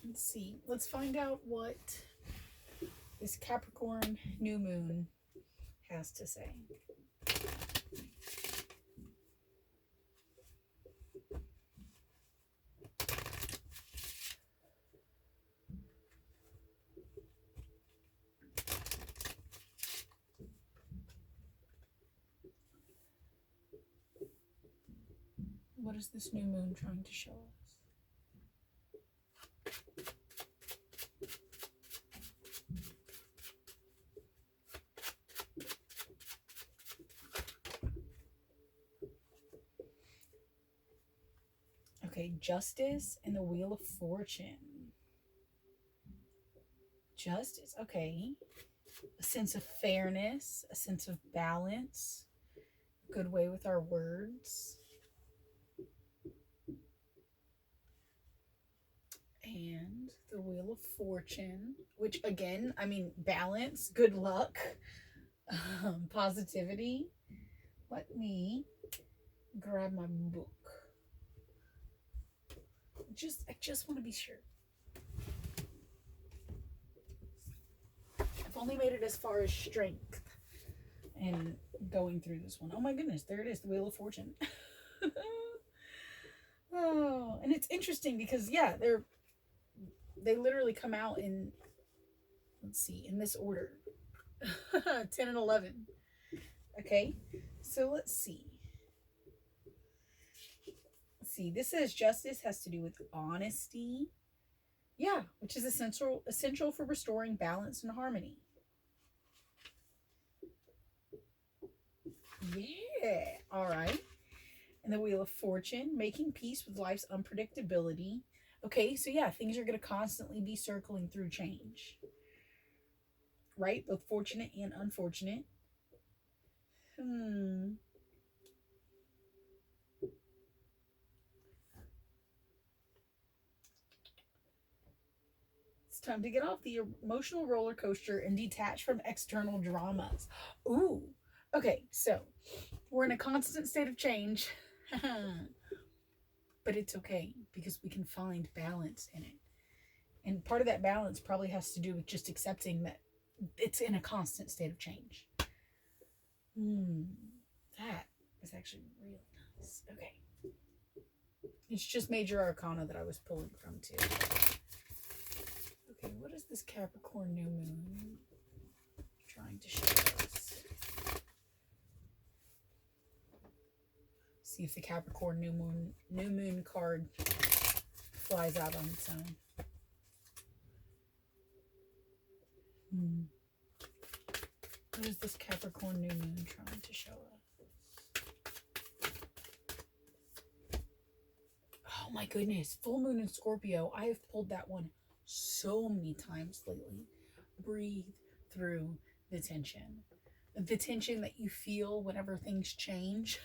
Let's see. Let's find out what this Capricorn new moon has to say. What is this new moon trying to show us? Okay, justice and the wheel of fortune. Justice, okay. A sense of fairness, a sense of balance, good way with our words. And the wheel of fortune, which again, I mean, balance, good luck, positivity. Let me grab my book. I just want to be sure. I've only made it as far as strength and going through this one. Oh my goodness, there it is, the Wheel of Fortune. Oh, and it's interesting because yeah, they literally come out in, let's see, in this order. 10 and 11. Okay, so let's see. This says justice has to do with honesty. Yeah, which is essential for restoring balance and harmony. Yeah. All right. And the Wheel of Fortune, making peace with life's unpredictability. Okay, so yeah, things are going to constantly be circling through change. Right? Both fortunate and unfortunate. It's time to get off the emotional roller coaster and detach from external dramas. Ooh. Okay, so we're in a constant state of change. But it's okay because we can find balance in it. And part of that balance probably has to do with just accepting that it's in a constant state of change. That is actually really nice. Okay. It's just major arcana that I was pulling from too. Okay, what is this Capricorn new moon trying to show us? See if the Capricorn new moon card flies out on its own. What is this Capricorn new moon trying to show us? Oh my goodness, full moon in Scorpio. I have pulled that one so many times lately. Breathe through the tension. The tension that you feel whenever things change.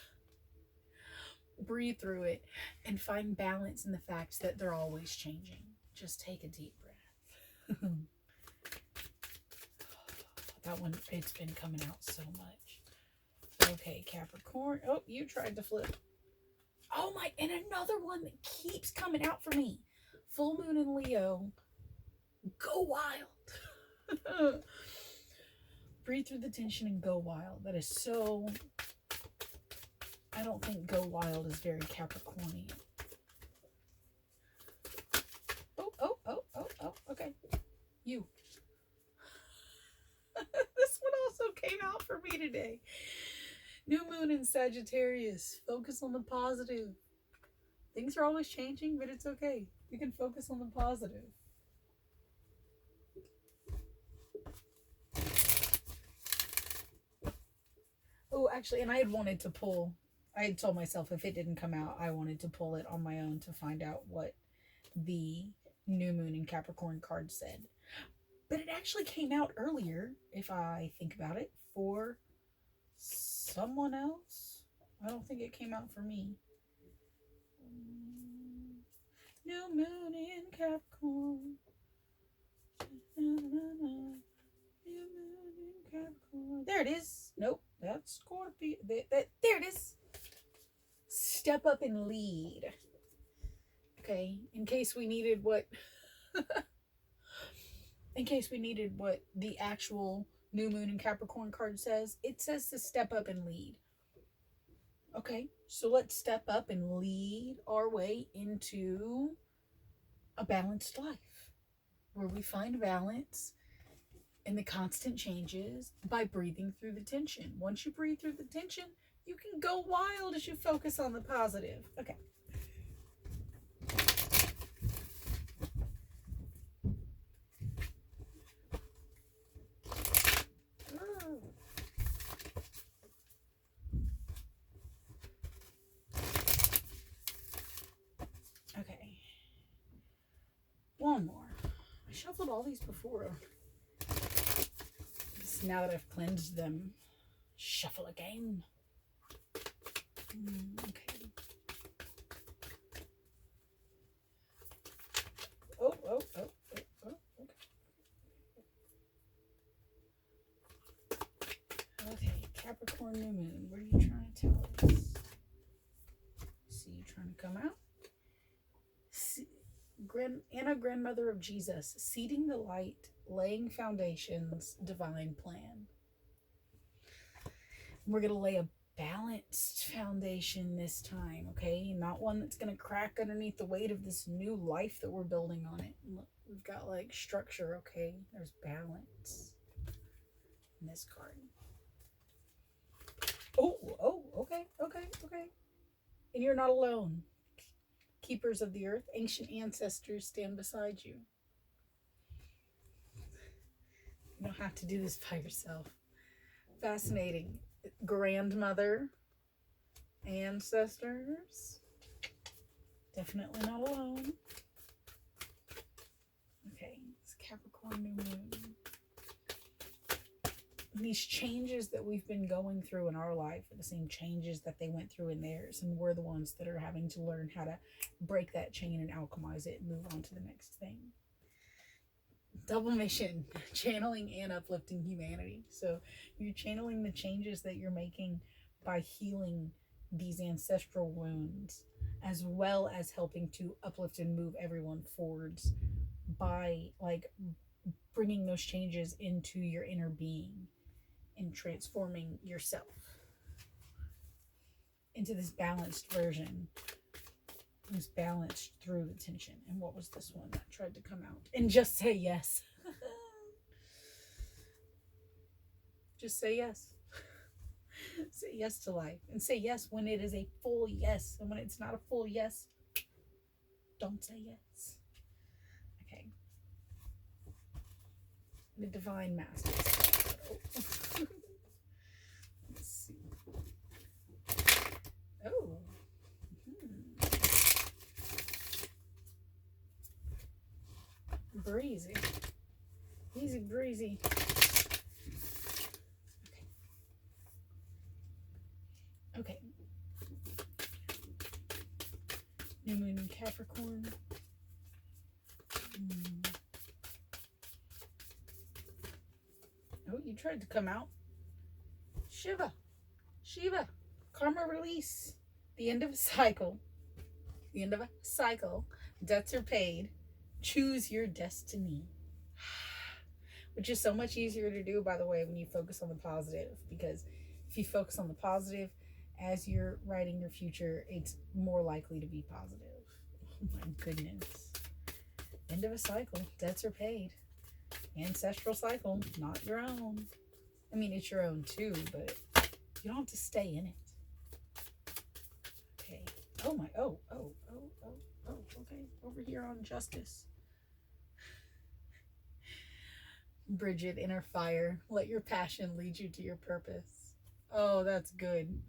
Breathe through it and find balance in the fact that they're always changing. Just take a deep breath. That one, it's been coming out so much. Okay, Capricorn. Oh, you tried to flip. Oh my, and another one that keeps coming out for me. Full moon in Leo. Go wild. Breathe through the tension and go wild. That is so, I don't think go wild is very Capricornian. Oh, okay. You. This one also came out for me today. New moon in Sagittarius. Focus on the positive. Things are always changing, but it's okay. You can focus on the positive. Oh, actually, and I had wanted to pull. I had told myself if it didn't come out, I wanted to pull it on my own to find out what the new moon in Capricorn card said. But it actually came out earlier, if I think about it, for someone else. I don't think it came out for me. New moon in Capricorn. New moon in Capricorn. There it is. Nope, that's Scorpio. There it is. Step up and lead. Okay, in case we needed what the actual new moon in Capricorn card says, it says to step up and lead. Okay, so let's step up and lead our way into a balanced life where we find balance in the constant changes by breathing through the tension. Once you breathe through the tension, you can go wild as you focus on the positive. Okay. Okay. One more. I shuffled all these before. Just now that I've cleansed them, shuffle again. Okay. Okay, Capricorn new moon. What are you trying to tell us? See you trying to come out? Anna, grandmother of Jesus, seeding the light, laying foundations, divine plan. We're going to lay a balanced foundation this time, okay? Not one that's going to crack underneath the weight of this new life that we're building on it. Look, we've got like structure, okay? There's balance in this card. Okay. And you're not alone. Keepers of the earth, ancient ancestors stand beside you. You don't have to do this by yourself. Fascinating. Grandmother, ancestors, definitely not alone. Okay, it's Capricorn new moon. These changes that we've been going through in our life are the same changes that they went through in theirs, and we're the ones that are having to learn how to break that chain and alchemize it and move on to the next thing. Double mission, channeling and uplifting humanity. So you're channeling the changes that you're making by healing these ancestral wounds, as well as helping to uplift and move everyone forwards by like bringing those changes into your inner being and transforming yourself into this balanced version. Who's balanced through the tension. And what was this one that tried to come out? And just say yes. Just say yes. Say yes to life. And say yes when it is a full yes. And when it's not a full yes, don't say yes. Okay. The Divine Master. Oh. Let's see. Oh. Breezy. Easy breezy. Okay. New moon in Capricorn. Oh, you tried to come out. Shiva. Karma release. The end of a cycle. Debts are paid. Choose your destiny. Which is so much easier to do, by the way, when you focus on the positive. Because if you focus on the positive as you're writing your future, it's more likely to be positive. Oh my goodness. End of a cycle. Debts are paid. Ancestral cycle, not your own. I mean, it's your own too, but you don't have to stay in it. Okay. Okay. Over here on justice. Bridget, inner fire. Let your passion lead you to your purpose. Oh, that's good.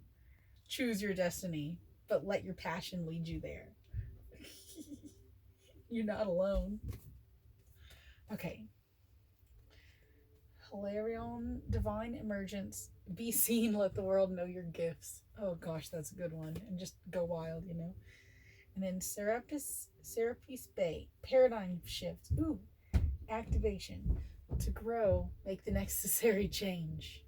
Choose your destiny, but let your passion lead you there. You're not alone. Okay. Hilarion, divine emergence. Be seen, let the world know your gifts. Oh gosh, that's a good one. And just go wild, you know. And then Serapis Bay, paradigm shift. Ooh, activation. To grow, make the necessary change.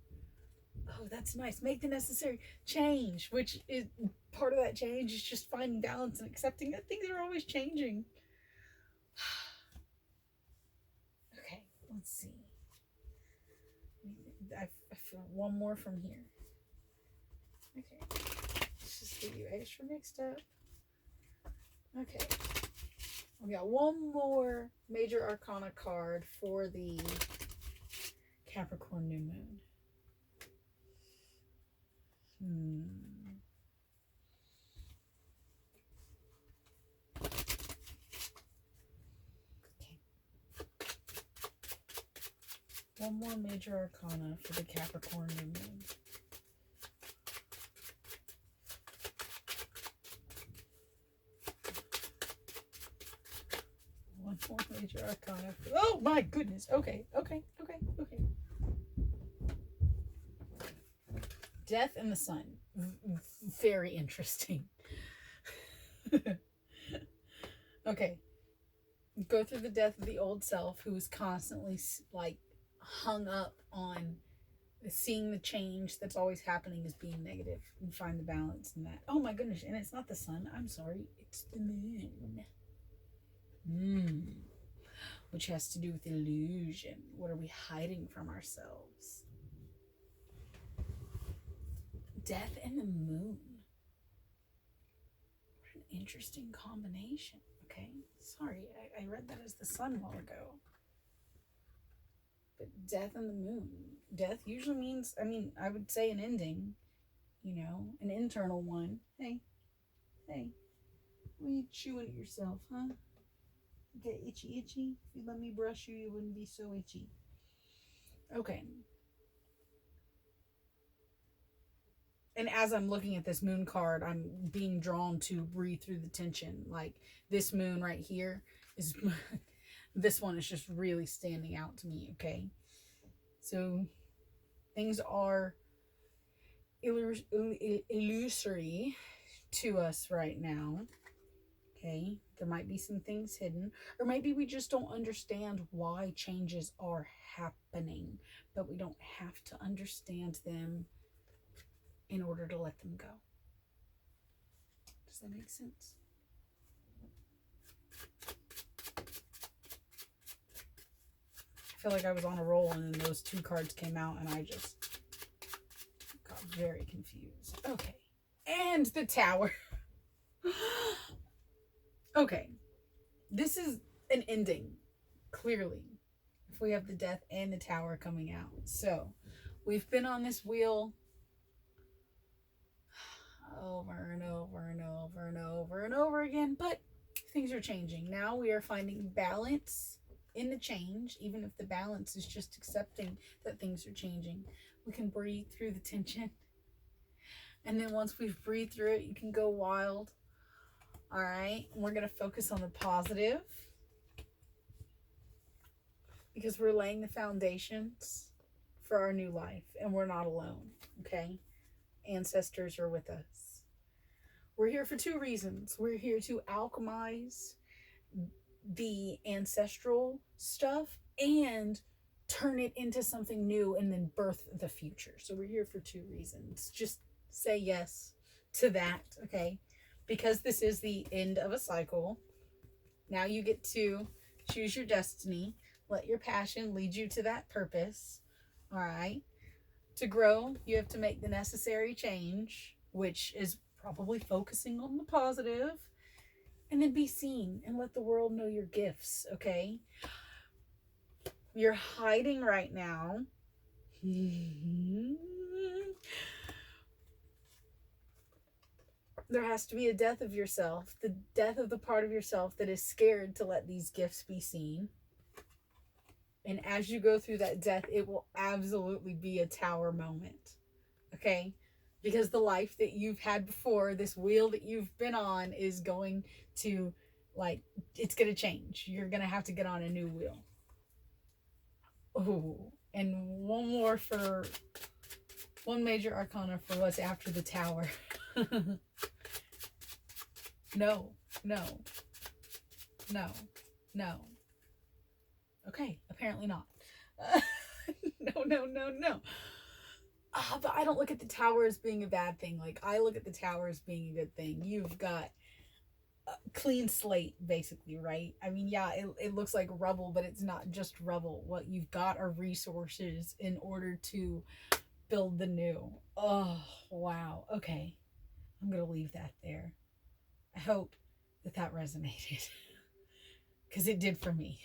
Oh, that's nice. Make the necessary change, which is part of that change is just finding balance and accepting that things are always changing. Okay, let's see. I feel one more from here. Okay, let's just give you extra mixed up. Okay, we got one more major arcana card for the Capricorn new moon. Okay. One more major arcana for the Capricorn new moon. One more major arcana. Oh my goodness. Okay. Death and the Sun. Very interesting. Okay. Go through the death of the old self who is constantly like hung up on seeing the change that's always happening as being negative, and find the balance in that. Oh my goodness. And it's not the sun. I'm sorry. It's the moon. Which has to do with illusion. What are we hiding from ourselves? Death and the moon. What an interesting combination. Okay, sorry, I read that as the sun a while ago. But death and the moon. Death usually means, I mean, I would say an ending, you know, an internal one. Hey, what are you chewing at yourself, huh? You get itchy. If you let me brush you, you wouldn't be so itchy. Okay. And as I'm looking at this moon card, I'm being drawn to breathe through the tension. Like this moon right here is, this one is just really standing out to me, okay? So things are illusory to us right now, okay? There might be some things hidden, or maybe we just don't understand why changes are happening, but we don't have to understand them in order to let them go. Does that make sense? I feel like I was on a roll and then those two cards came out and I just got very confused. Okay. And the Tower. Okay. This is an ending, clearly, if we have the Death and the Tower coming out. So, we've been on this wheel over and over again, but things are changing. Now we are finding balance in the change, even if the balance is just accepting that things are changing. We can breathe through the tension, and then once we've breathed through it, you can go wild. All right, we're going to focus on the positive because we're laying the foundations for our new life, and we're not alone, okay? Ancestors are with us. We're here for two reasons. We're here to alchemize the ancestral stuff and turn it into something new and then birth the future. So we're here for two reasons. Just say yes to that, okay? Because this is the end of a cycle. Now you get to choose your destiny. Let your passion lead you to that purpose. All right? To grow, you have to make the necessary change, which is probably focusing on the positive, and then be seen and let the world know your gifts, okay? You're hiding right now. There has to be a death of yourself, the death of the part of yourself that is scared to let these gifts be seen. And as you go through that death, it will absolutely be a Tower moment, okay? Because the life that you've had before, this wheel that you've been on, is going to Like, it's going to change. You're going to have to get on a new wheel. Oh, and one more for one major arcana for what's after the tower. No, no, no, no. Okay, apparently not. No. But I don't look at the tower as being a bad thing. Like, I look at the tower as being a good thing. You've got a clean slate, basically, right? I mean, yeah, it looks like rubble, but it's not just rubble. What you've got are resources in order to build the new. Oh, wow. Okay. I'm going to leave that there. I hope that resonated. Because it did for me.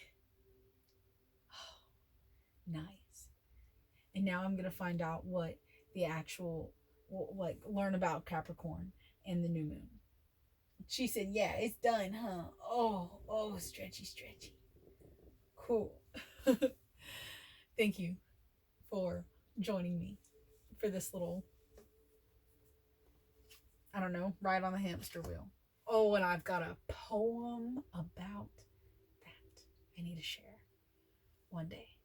Oh, nice. And now I'm going to find out what the actual, like, learn about Capricorn and the new moon. She said, yeah, it's done, huh? Oh, stretchy. Cool. Thank you for joining me for this little, I don't know, ride on the hamster wheel. Oh, and I've got a poem about that I need to share one day.